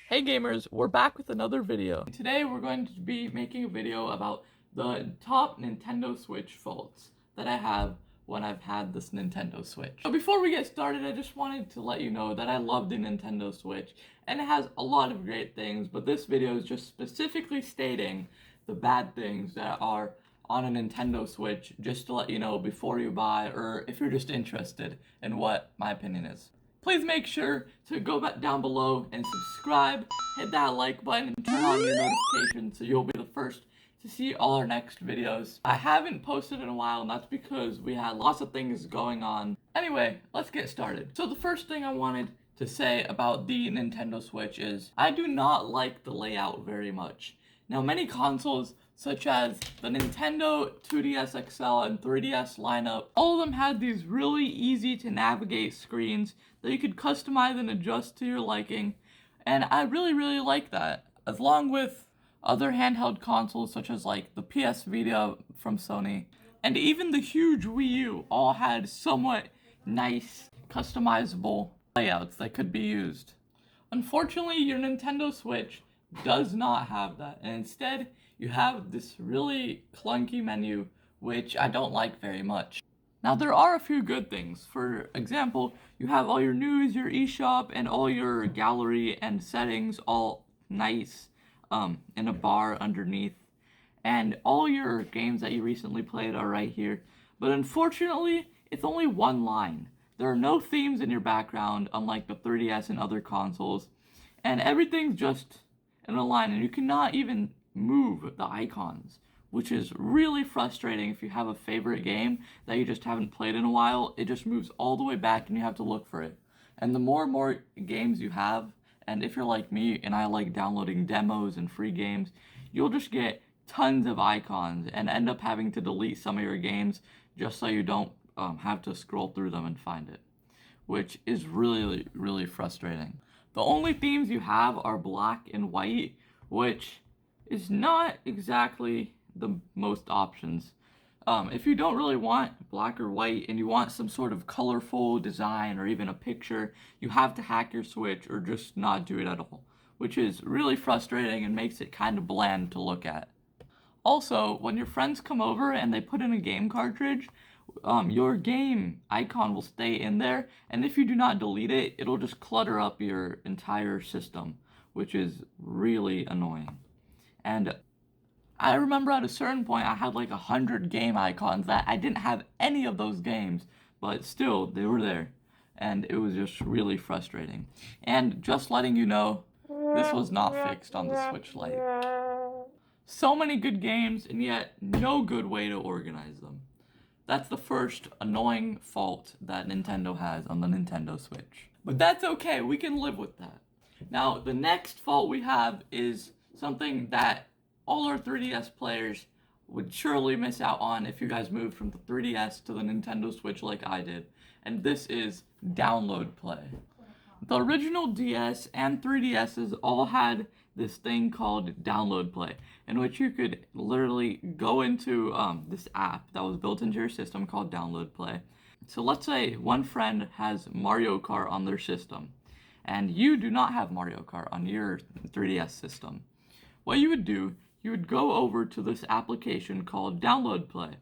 Hey gamers, we're back with another video. Today we're going to be making a video about the top Nintendo Switch faults that I have when I've had this Nintendo Switch. So before we get started, I just wanted to let you know that I love the Nintendo Switch and it has a lot of great things, but this video is just specifically stating the bad things that are on a Nintendo Switch, just to let you know before you buy, or if you're just interested in what my opinion is. Please make sure to go back down below and subscribe, hit that like button, and turn on your notifications so you'll be the first to see all our next videos. I haven't posted in a while, and that's because we had lots of things going on. Anyway, let's get started. So the first thing I wanted to say about the Nintendo Switch is I do not like the layout very much. Now, many consoles, such as the Nintendo 2DS XL and 3DS lineup, all of them had these really easy to navigate screens that you could customize and adjust to your liking, and I really like that. Along with other handheld consoles such as like the PS Vita from Sony, and even the huge Wii U, all had somewhat nice customizable layouts that could be used. Unfortunately, your Nintendo Switch does not have that, and instead you have this really clunky menu, which I don't like very much. Now, there are a few good things. For example, you have all your news, your eShop, and all your gallery and settings all nice in a bar underneath, and all your games that you recently played are right here. But unfortunately, it's only one line. There are no themes in your background, unlike the 3DS and other consoles, and everything's just in a line, and you cannot even move the icons, which is really frustrating if you have a favorite game that you just haven't played in a while. It just moves all the way back and you have to look for it. And the more and more games you have, and if you're like me and I like downloading demos and free games, you'll just get tons of icons and end up having to delete some of your games just so you don't have to scroll through them and find it, which is really frustrating. The only themes you have are black and white, which is not exactly the most options. If you don't really want black or white and you want some sort of colorful design or even a picture, you have to hack your Switch or just not do it at all, which is really frustrating and makes it kind of bland to look at. Also, when your friends come over and they put in a game cartridge, your game icon will stay in there, and if you do not delete it, it'll just clutter up your entire system, which is really annoying. And I remember at a certain point I had like 100 game icons that I didn't have any of those games, but still they were there, and it was just really frustrating. And just letting you know, this was not fixed on the Switch Lite. So many good games, and yet no good way to organize them. That's the first annoying fault that Nintendo has on the Nintendo Switch. But that's okay, we can live with that. Now, the next fault we have is something that all our 3DS players would surely miss out on if you guys moved from the 3DS to the Nintendo Switch like I did, and this is download play. The original DS and 3DSs all had this thing called download play, in which you could literally go into this app that was built into your system called download play. So let's say one friend has Mario Kart on their system, and you do not have Mario Kart on your 3DS system. What you would do, you would go over to this application called download play,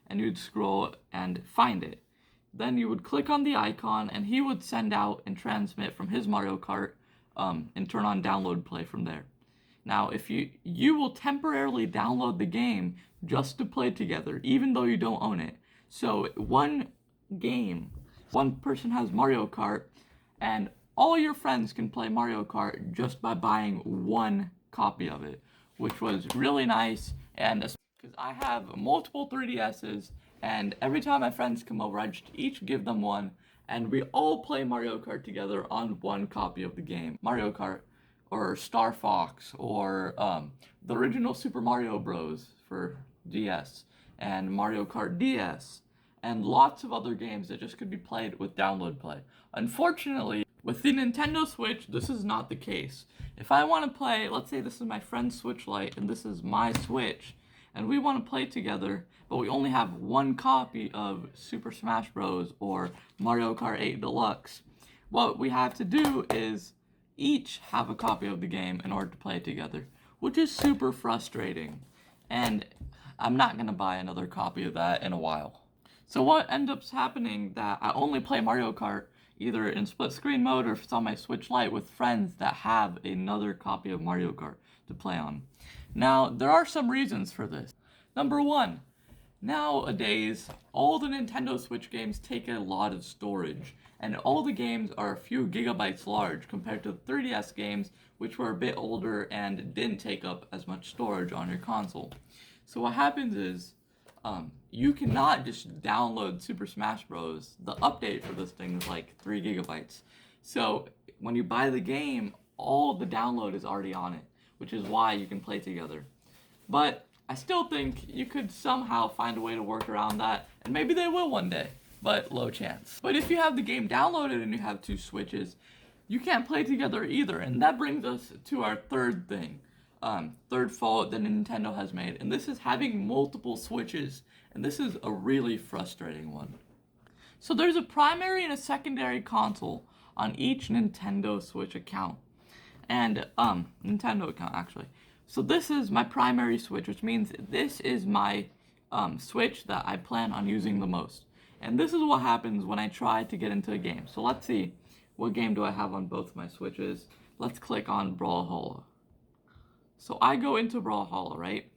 and you'd scroll and find it. Then you would click on the icon, and he would send out and transmit from his Mario Kart and turn on download play from there. Now, if you will temporarily download the game just to play together, even though you don't own it. So one game, one person has Mario Kart, and all your friends can play Mario Kart just by buying one copy of it, which was really nice. And because I have multiple 3DSs, and every time my friends come over, I just each give them one, and we all play Mario Kart together on one copy of the game. Mario Kart, or Star Fox, or the original Super Mario Bros. For DS, and Mario Kart DS, and lots of other games that just could be played with download play. Unfortunately, with the Nintendo Switch, this is not the case. If I want to play, let's say this is my friend's Switch Lite, and this is my Switch, and we want to play together, but we only have one copy of Super Smash Bros. Or Mario Kart 8 Deluxe, what we have to do is each have a copy of the game in order to play it together, which is super frustrating. And I'm not going to buy another copy of that in a while. So what ends up happening that I only play Mario Kart either in split screen mode or if it's on my Switch Lite with friends that have another copy of Mario Kart to play on. Now, there are some reasons for this. Number one, nowadays, all the Nintendo Switch games take a lot of storage, and all the games are a few gigabytes large compared to the 3DS games, which were a bit older and didn't take up as much storage on your console. So what happens is, you cannot just download Super Smash Bros. The update for this thing is like 3 gigabytes. So when you buy the game, all the download is already on it, which is why you can play together. But I still think you could somehow find a way to work around that, and maybe they will one day, but low chance. But if you have the game downloaded and you have 2 Switches, you can't play together either, and that brings us to our third thing. Third fault that Nintendo has made, and this is having multiple Switches, and this is a really frustrating one. So there's a primary and a secondary console on each Nintendo Switch account, and Nintendo account actually. So this is my primary Switch, which means this is my Switch that I plan on using the most. And this is what happens when I try to get into a game. So let's see, what game do I have on both my Switches? Let's click on Brawlhalla. So I go into Brawlhalla, right?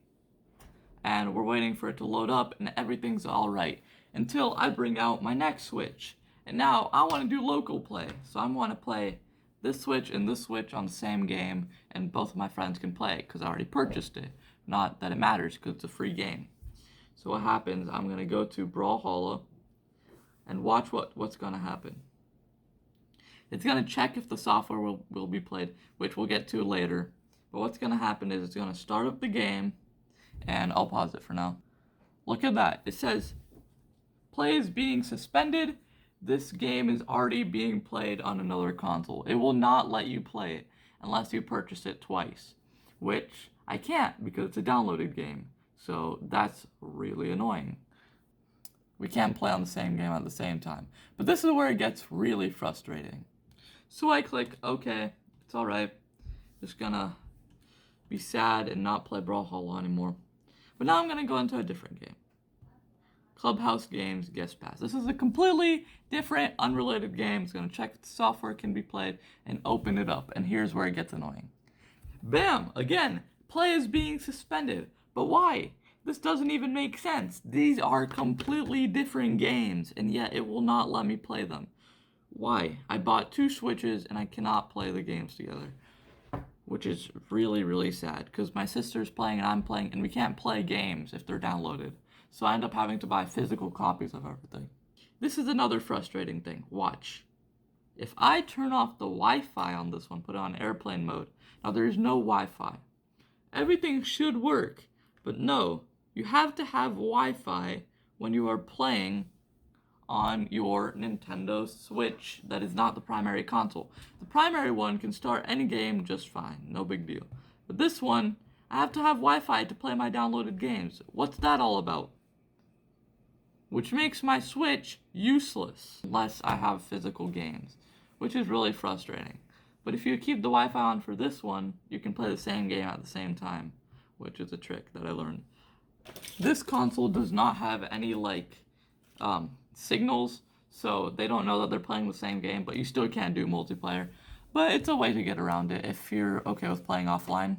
And we're waiting for it to load up and everything's alright until I bring out my next Switch. And now I want to do local play. So I want to play this Switch and this Switch on the same game, and both of my friends can play it because I already purchased it. Not that it matters because it's a free game. So what happens, I'm going to go to Brawlhalla and watch what's going to happen. It's going to check if the software will be played, which we'll get to later. But what's going to happen is it's going to start up the game, and I'll pause it for now. Look at that. It says, play is being suspended. This game is already being played on another console. It will not let you play it unless you purchase it twice, which I can't because it's a downloaded game. So that's really annoying. We can't play on the same game at the same time. But this is where it gets really frustrating. So I click, okay, it's alright. Just gonna be sad and not play Brawlhalla anymore. But now I'm gonna go into a different game. Clubhouse Games Guest Pass. This is a completely different, unrelated game. It's going to check if the software can be played and open it up. And here's where it gets annoying. Bam! Again, play is being suspended. But why? This doesn't even make sense. These are completely different games, and yet it will not let me play them. Why? I bought 2 Switches and I cannot play the games together. Which is really, really sad, because my sister's playing and I'm playing, and we can't play games if they're downloaded. So I end up having to buy physical copies of everything. This is another frustrating thing. Watch. If I turn off the Wi-Fi on this one, put it on airplane mode, now there is no Wi-Fi. Everything should work, but no, you have to have Wi-Fi when you are playing on your Nintendo Switch that is not the primary console. The primary one can start any game just fine, no big deal. But this one, I have to have Wi-Fi to play my downloaded games. What's that all about? Which makes my Switch useless unless I have physical games, which is really frustrating. But if you keep the Wi-Fi on for this one, you can play the same game at the same time, which is a trick that I learned. This console does not have any signals, so they don't know that they're playing the same game, but you still can't do multiplayer. But it's a way to get around it if you're okay with playing offline.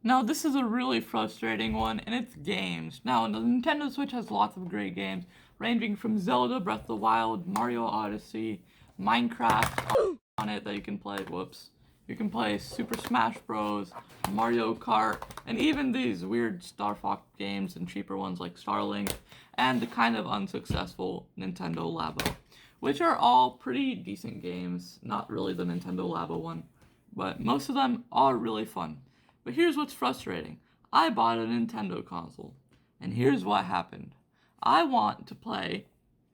Now, this is a really frustrating one, and it's games. Now, the Nintendo Switch has lots of great games, ranging from Zelda, Breath of the Wild, Mario Odyssey, Minecraft on it that you can play. Whoops. You can play Super Smash Bros, Mario Kart, and even these weird Star Fox games and cheaper ones like Starlink, and the kind of unsuccessful Nintendo Labo, which are all pretty decent games. Not really the Nintendo Labo one, but most of them are really fun. But here's what's frustrating. I bought a Nintendo console, and here's what happened. I want to play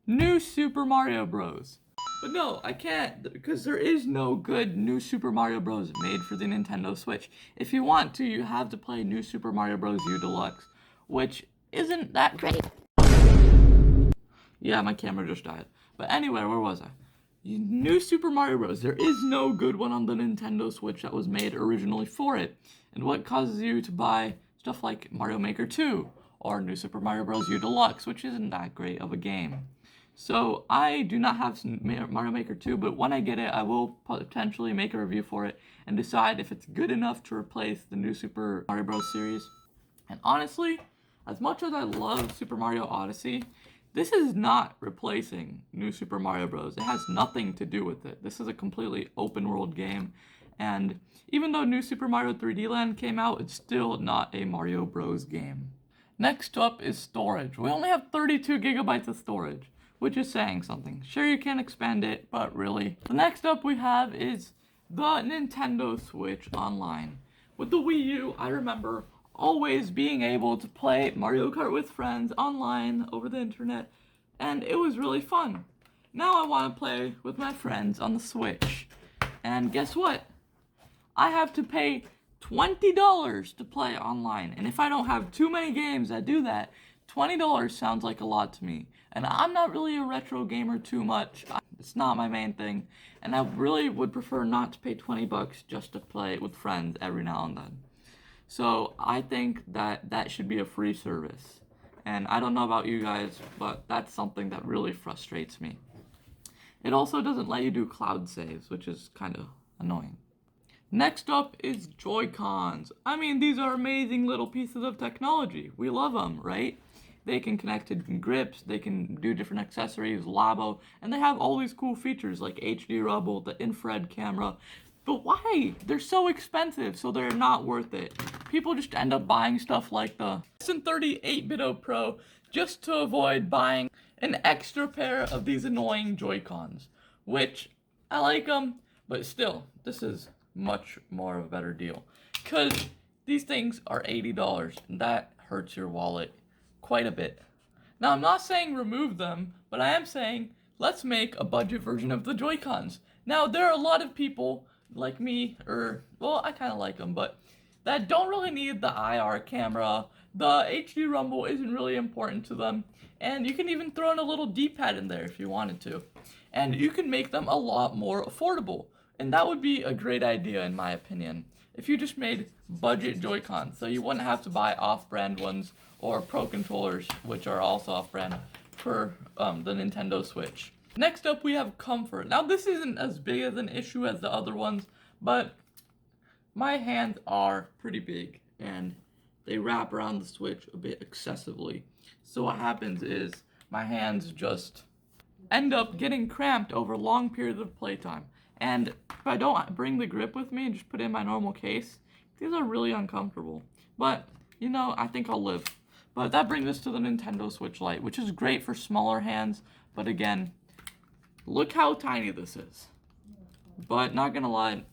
New Super Mario Bros. But no, I can't, because there is no good New Super Mario Bros. Made for the Nintendo Switch. If you want to, you have to play New Super Mario Bros. U Deluxe, which isn't that great. Yeah, my camera just died. But anyway, where was I? New Super Mario Bros. There is no good one on the Nintendo Switch that was made originally for it. And what causes you to buy stuff like Mario Maker 2 or New Super Mario Bros. U Deluxe, which isn't that great of a game. So I do not have Mario Maker 2, but when I get it, I will potentially make a review for it and decide if it's good enough to replace the New Super Mario Bros. Series. And honestly, as much as I love Super Mario Odyssey, this is not replacing New Super Mario Bros. It has nothing to do with it. This is a completely open world game, and even though New Super Mario 3D Land came out, it's still not a Mario Bros. Game. Next up is storage. We only have 32 gigabytes of storage, which is saying something. Sure, you can expand it, but really. The next up we have is the Nintendo Switch Online. With the Wii U, I remember always being able to play Mario Kart with friends online over the internet, and it was really fun. Now I want to play with my friends on the Switch, and guess what? I have to pay $20 to play online, and if I don't have too many games that do that, $20 sounds like a lot to me, and I'm not really a retro gamer too much. It's not my main thing, and I really would prefer not to pay 20 bucks just to play with friends every now and then. So I think that should be a free service. And I don't know about you guys, but that's something that really frustrates me. It also doesn't let you do cloud saves, which is kind of annoying. Next up is Joy-Cons. I mean, these are amazing little pieces of technology. We love them, right? They can connect to grips, they can do different accessories, labo, and they have all these cool features like HD rumble, the infrared camera. But why? They're so expensive, so they're not worth it. People just end up buying stuff like the S30 8-Bit Pro just to avoid buying an extra pair of these annoying Joy-Cons, which I like them, but still, this is much more of a better deal. Because these things are $80, and that hurts your wallet quite a bit. Now, I'm not saying remove them, but I am saying let's make a budget version of the Joy-Cons. Now, there are a lot of people like me, well, I kind of like them, but that don't really need the IR camera. The HD rumble isn't really important to them, and you can even throw in a little D-pad in there if you wanted to. And you can make them a lot more affordable, and that would be a great idea in my opinion. If you just made budget Joy-Cons, so you wouldn't have to buy off-brand ones or Pro controllers, which are also off-brand, for the Nintendo Switch. Next up, we have comfort. Now, this isn't as big as an issue as the other ones, but my hands are pretty big, and they wrap around the Switch a bit excessively. So what happens is my hands just end up getting cramped over long periods of playtime. And if I don't bring the grip with me and just put it in my normal case, these are really uncomfortable. But, you know, I think I'll live. But that brings us to the Nintendo Switch Lite, which is great for smaller hands, but again, look how tiny this is. But not gonna lie,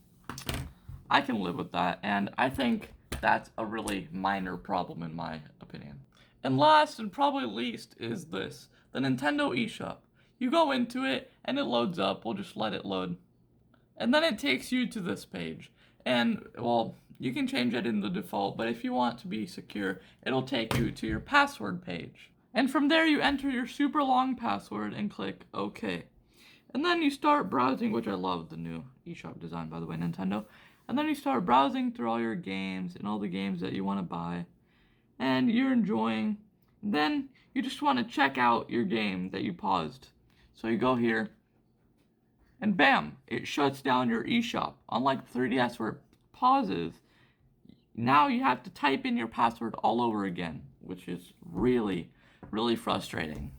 I can live with that, and I think that's a really minor problem in my opinion. And last and probably least is this, the Nintendo eShop. You go into it and it loads up. We'll just let it load. And then it takes you to this page. And, well, you can change it in the default, but if you want to be secure, it'll take you to your password page. And from there you enter your super long password and click OK. And then you start browsing, which I love the new eShop design, by the way, Nintendo. And then you start browsing through all your games and all the games that you want to buy. And you're enjoying. Then you just want to check out your game that you paused. So you go here, and bam, it shuts down your eShop. Unlike 3DS where it pauses, now you have to type in your password all over again, which is really, really frustrating.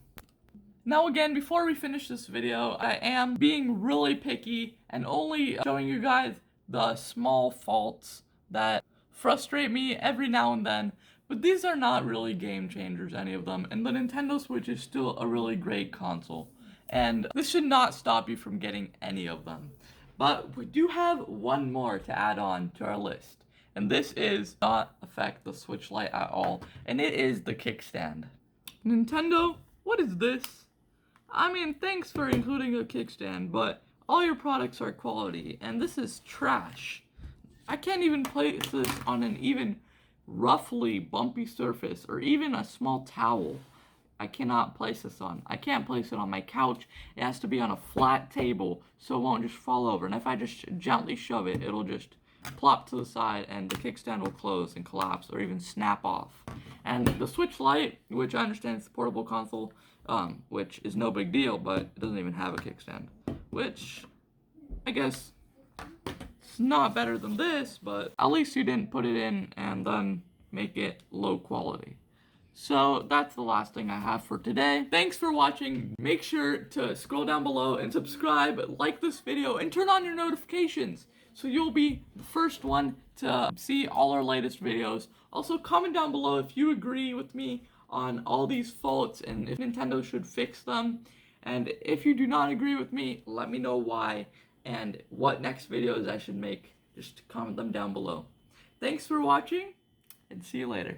Now again, before we finish this video, I am being really picky and only showing you guys the small faults that frustrate me every now and then, but these are not really game changers, any of them, and the Nintendo Switch is still a really great console, and this should not stop you from getting any of them. But we do have one more to add on to our list, and this is not affect the Switch Lite at all, and it is the kickstand. Nintendo, what is this? I mean, thanks for including a kickstand, but all your products are quality, and this is trash. I can't even place this on an even roughly bumpy surface, or even a small towel. I cannot place this on. I can't place it on my couch. It has to be on a flat table so it won't just fall over. And if I just gently shove it, it'll just plop to the side and the kickstand will close and collapse or even snap off. And the Switch Lite, which I understand is a portable console, which is no big deal, but it doesn't even have a kickstand, which I guess it's not better than this, but at least you didn't put it in and then make it low quality. So that's the last thing I have for today. Thanks for watching. Make sure to scroll down below and subscribe, like this video, and turn on your notifications so you'll be the first one to see all our latest videos. Also, comment down below if you agree with me on all these faults and if Nintendo should fix them. And if you do not agree with me, let me know why and what next videos I should make. Just comment them down below. Thanks for watching, and see you later.